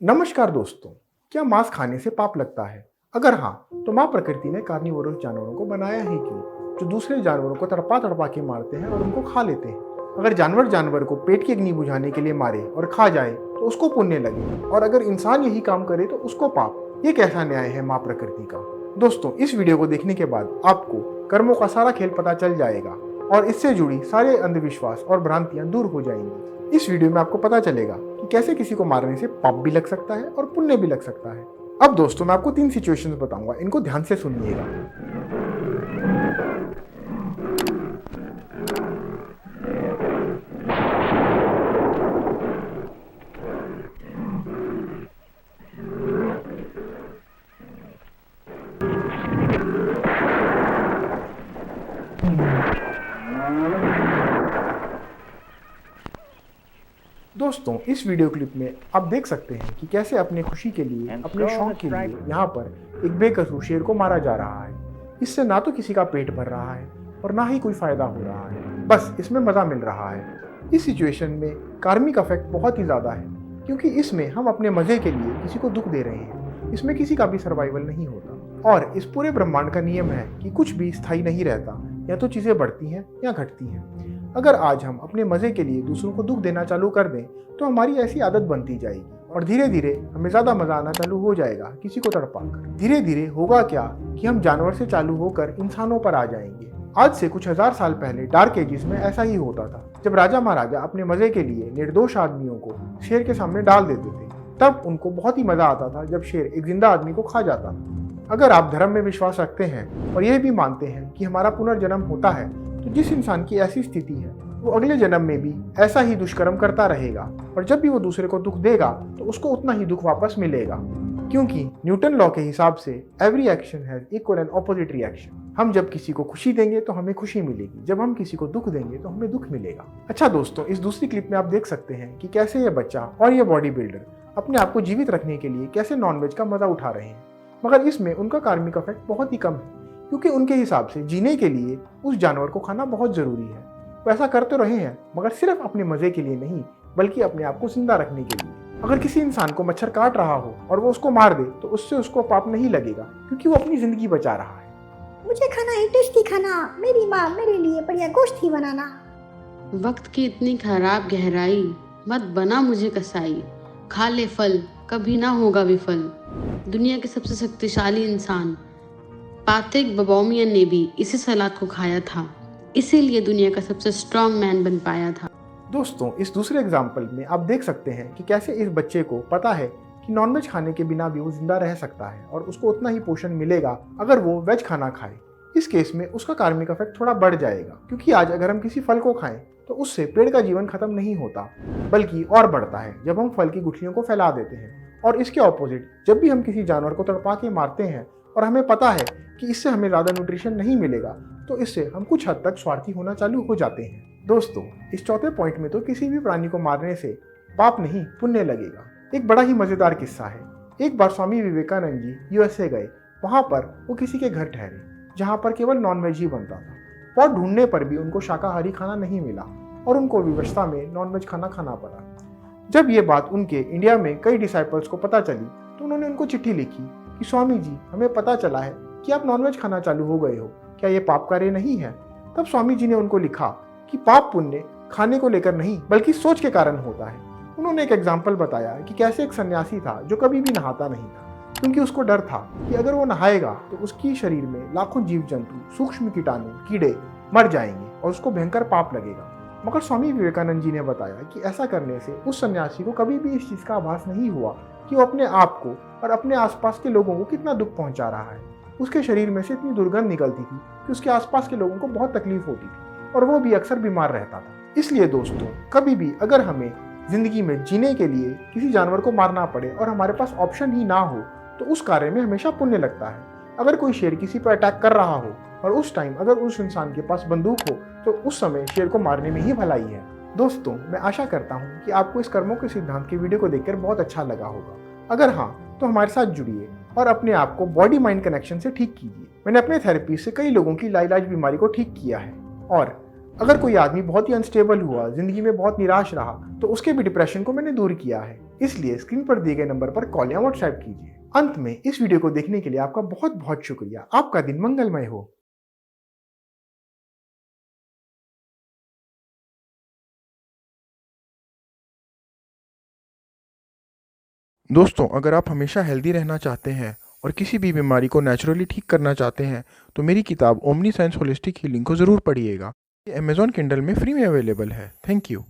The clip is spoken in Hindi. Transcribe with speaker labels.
Speaker 1: नमस्कार दोस्तों, क्या मांस खाने से पाप लगता है? अगर हाँ, तो माँ प्रकृति ने कार्निवोरस जानवरों को बनाया ही क्यों, जो दूसरे जानवरों को तड़पा तड़पा के मारते हैं और उनको खा लेते हैं। अगर जानवर जानवर को पेट की अग्नि बुझाने के लिए मारे और खा जाए तो उसको पुण्य लगे, और अगर इंसान यही काम करे तो उसको पाप। ये कैसा न्याय है माँ प्रकृति का? दोस्तों, इस वीडियो को देखने के बाद आपको कर्मों का सारा खेल पता चल जाएगा और इससे जुड़ी सारे अंधविश्वास और भ्रांतियां दूर हो जाएंगी। इस वीडियो में आपको पता चलेगा कि कैसे किसी को मारने से पाप भी लग सकता है और पुण्य भी लग सकता है। अब दोस्तों, मैं आपको 3 सिचुएशंस बताऊंगा, इनको ध्यान से सुनिएगा। दोस्तों, इस वीडियो क्लिप में आप देख सकते हैं कि कैसे अपने खुशी के लिए, अपने शौक के लिए यहाँ पर एक बेकसूर शेर को मारा जा रहा है। इससे ना तो किसी का पेट भर रहा है और ना ही कोई फायदा हो रहा है, बस इसमें मजा मिल रहा है। इस सिचुएशन में कार्मिक इफेक्ट बहुत ही ज्यादा है, क्योंकि इसमें हम अपने मजे के लिए किसी को दुख दे रहे हैं। इसमें किसी का भी सर्वाइवल नहीं होता, और इस पूरे ब्रह्मांड का नियम है कि कुछ भी स्थायी नहीं रहता, या तो चीजें बढ़ती हैं या घटती हैं। अगर आज हम अपने मजे के लिए दूसरों को दुख देना चालू कर दें तो हमारी ऐसी आदत बनती जाएगी, और धीरे धीरे हमें ज्यादा मजा आना चालू हो जाएगा किसी को तड़पाकर। धीरे धीरे होगा क्या कि हम जानवर से चालू होकर इंसानों पर आ जाएंगे। आज से कुछ हजार साल पहले डार्क एजिस में ऐसा ही होता था, जब राजा महाराजा अपने मजे के लिए निर्दोष आदमियों को शेर के सामने डाल देते थे। तब उनको बहुत ही मजा आता था जब शेर एक जिंदा आदमी को खा जाता था। अगर आप धर्म में विश्वास रखते हैं और यह भी मानते हैं कि हमारा पुनर्जन्म होता है, तो जिस इंसान की ऐसी स्थिति है वो अगले जन्म में भी ऐसा ही दुष्कर्म करता रहेगा, और जब भी वो दूसरे को दुख देगा तो उसको उतना ही दुख वापस मिलेगा। क्योंकि न्यूटन लॉ के हिसाब से every action has equal and opposite reaction. हम जब किसी को खुशी देंगे तो हमें खुशी मिलेगी, जब हम किसी को दुख देंगे तो हमें दुख मिलेगा। अच्छा दोस्तों, इस दूसरी क्लिप में आप देख सकते हैं कि कैसे ये बच्चा और ये बॉडी बिल्डर अपने आप को जीवित रखने के लिए कैसे नॉनवेज का मजा उठा रहे हैं। मगर इसमें उनका कार्मिक इफेक्ट बहुत ही कम है, क्योंकि उनके हिसाब से जीने के लिए उस जानवर को खाना बहुत जरूरी है। वो ऐसा कर तो रहे हैं, मगर सिर्फ अपने मजे के लिए नहीं, बल्कि अपने आप को जिंदा रखने के लिए। अगर किसी इंसान को मच्छर काट रहा हो और वो उसको मार दे तो उससे उसको पाप नहीं लगेगा, क्योंकि वो अपनी जिंदगी बचा रहा है।
Speaker 2: मुझे खाना है टेस्टी खाना, मेरी माँ मेरे लिए बढ़िया गोश्त ही बनाना।
Speaker 3: वक्त की इतनी खराब गहराई, मत बना मुझे कसाई। खा ले फल, कभी ना होगा विफल। दुनिया के सबसे शक्तिशाली इंसान पैट्रिक बबौमियन ने भी इसी सलाद को खाया था, इसीलिए दुनिया का सबसे स्ट्रॉन्ग मैन बन पाया था।
Speaker 1: दोस्तों, इस दूसरे एग्जाम्पल में आप देख सकते हैं कि कैसे इस बच्चे को पता है कि नॉनवेज खाने के बिना भी वो जिंदा रह सकता है, और उसको उतना ही पोषण मिलेगा अगर वो वेज खाना खाए। इस केस में उसका कार्मिक इफेक्ट थोड़ा बढ़ जाएगा, क्योंकि आज अगर हम किसी फल को खाएं तो उससे पेड़ का जीवन खत्म नहीं होता, बल्कि और बढ़ता है जब हम फल की गुठलियों को फैला देते हैं। और इसके ऑपोजिट, जब भी हम किसी जानवर को तड़पा के मारते हैं और हमें पता है कि इससे हमें ज़्यादा न्यूट्रिशन नहीं मिलेगा, तो इससे हम कुछ हद तक स्वार्थी होना चालू हो जाते हैं। दोस्तों, इस चौथे पॉइंट में तो किसी भी प्राणी को मारने से पाप नहीं पुण्य लगेगा। एक बड़ा ही मजेदार किस्सा है। एक बार स्वामी विवेकानंद जी यूएसए गए। वहां पर वो किसी के घर ठहरे, जहां पर केवल नॉनवेज ही बनता था। बहुत ढूंढने पर भी उनको शाकाहारी खाना नहीं मिला, और उनको विवशता में नॉनवेज खाना खाना पड़ा। जब ये बात उनके इंडिया में कई डिसाइपल्स को पता चली, तो उन्होंने उनको चिट्ठी लिखी कि स्वामी जी, हमें पता चला है कि आप नॉनवेज खाना चालू हो गए हो, क्या ये पाप कार्य नहीं है? तब स्वामी जी ने उनको लिखा कि पाप पुण्य खाने को लेकर नहीं, बल्कि सोच के कारण होता है। उन्होंने एक एग्जाम्पल बताया कि कैसे एक सन्यासी था जो कभी भी नहाता नहीं था, क्योंकि उसको डर था कि अगर वो नहाएगा तो उसकी शरीर में लाखों जीव जंतु, सूक्ष्म कीटाणु, कीड़े मर जाएंगे और उसको भयंकर पाप लगेगा। मगर स्वामी विवेकानंद जी ने बताया कि ऐसा करने से उस सन्यासी को कभी भी इस चीज का आभास नहीं हुआ कि वो अपने आप को और अपने आसपास के लोगों को कितना दुख पहुंचा रहा है। उसके शरीर में से इतनी दुर्गंध निकलती थी कि उसके आसपास के लोगों को बहुत तकलीफ होती थी, और वो भी अक्सर बीमार रहता था। इसलिए दोस्तों, कभी भी अगर हमें जिंदगी में जीने के लिए किसी जानवर को मारना पड़े और हमारे पास ऑप्शन ही ना हो, तो उस कार्य में हमेशा पुण्य लगता है। अगर कोई शेर किसी पर अटैक कर रहा हो और उस टाइम अगर उस इंसान के पास बंदूक हो, तो उस समय शेर को मारने में ही भलाई है। दोस्तों, मैं आशा करता हूँ कि आपको इस कर्मों के सिद्धांत की वीडियो को देखकर बहुत अच्छा लगा होगा। अगर हाँ, तो हमारे साथ जुड़िए और अपने आप को बॉडी माइंड कनेक्शन से ठीक कीजिए। मैंने अपने थेरेपी से कई लोगों की लाइलाज बीमारी को ठीक किया है, और अगर कोई आदमी बहुत ही अनस्टेबल हुआ, जिंदगी में बहुत निराश रहा, तो उसके भी डिप्रेशन को मैंने दूर किया है। इसलिए स्क्रीन पर दिए गए नंबर पर कॉल या व्हाट्सएप कीजिए। अंत में इस वीडियो को देखने के लिए आपका बहुत बहुत शुक्रिया। आपका दिन मंगलमय हो।
Speaker 4: दोस्तों, अगर आप हमेशा हेल्दी रहना चाहते हैं और किसी भी बीमारी को नेचुरली ठीक करना चाहते हैं तो मेरी किताब ओमनी साइंस होलिस्टिक हीलिंग को ज़रूर पढ़िएगा। ये अमेज़ॉन किंडल में फ्री में अवेलेबल है। Thank you.